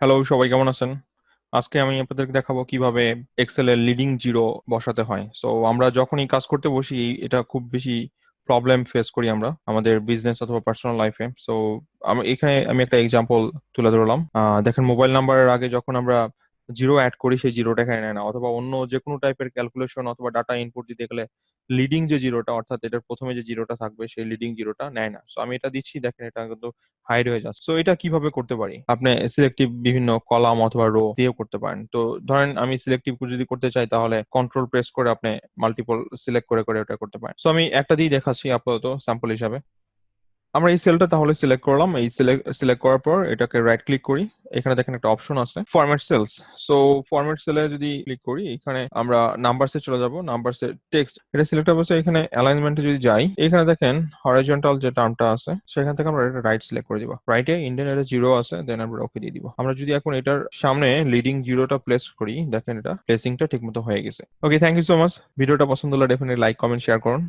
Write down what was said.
Hello, সবাই কেমন আছেন? আজকে আমি আপনাদেরকে দেখাবো কিভাবে এক্সেল এর লিডিং জিরো বসাতে হয়। সো আমরা যখনই কাজ করতে বসি, এটা খুব বেশি প্রবলেম ফেস করি আমরা আমাদের বিজনেস অথবা পার্সোনাল লাইফে। সো এখানে আমি একটা এক্সাম্পল তুলে ধরলাম। দেখেন, মোবাইল নাম্বারের আগে যখন আমরা জিরো অ্যাড করি, সেই জিরোটা এখানে নেয় না, অথবা অন্য যে কোনো টাইপের ক্যালকুলেশন অথবা ডাটা ইনপুট দিতে গেলে লিডিং যে জিরোটা, অর্থাৎ এটার প্রথমে যে জিরোটা থাকবে সেই লিডিং জিরোটা নেয় না। সো আমি এটা দিচ্ছি, দেখেন এটা কিন্তু হাইড হয়ে যাচ্ছে। সো এটা কিভাবে করতে পারি? আপনি সিলেক্টিভ বিভিন্ন কলাম অথবা রো দিয়েও করতে পারেন। তো ধরেন আমি সিলেক্টিভ যদি করতে চাই, তাহলে কন্ট্রোল প্রেস করে আপনি মাল্টিপল সিলেক্ট করে করে ওটা করতে পারেন। সো আমি একটা দিয়ে দেখাচ্ছি আপাতত স্যাম্পল হিসাবে। আমরা এই সেলটা তাহলে সিলেক্ট করলাম। এই সিলেক্ট করার পর এটাকে রাইট ক্লিক করি। এখানে দেখেন একটা অপশন আছে ফরম্যাট সেলস। সো ফরম্যাট সেলে যদি ক্লিক করি, এখানে আমরা নাম্বারসে চলে যাব। নাম্বারসে টেক্সট এটা সিলেক্ট অবশ্যই, এখানে অ্যালাইনমেন্টে যদি যাই, এখানে দেখেন হরাইজন্টাল যে টার্মটা আছে, সেখান থেকে আমরা এটা রাইট সিলেক্ট করে দিব। রাইটে ইন্ডিয়ান এটা জিরো আছে, দেন আমরা ওকে দিয়ে দিব। আমরা যদি এখন এটার সামনে লিডিং জিরোটা প্লেস করি, দেখেন এটা প্লেসিংটা ঠিকমতো হয়ে গেছে। ওকে, থ্যাংক ইউ সো মাচ। ভিডিওটা পছন্দ হলে ডেফিনেটলি লাইক কমেন্ট শেয়ার করুন।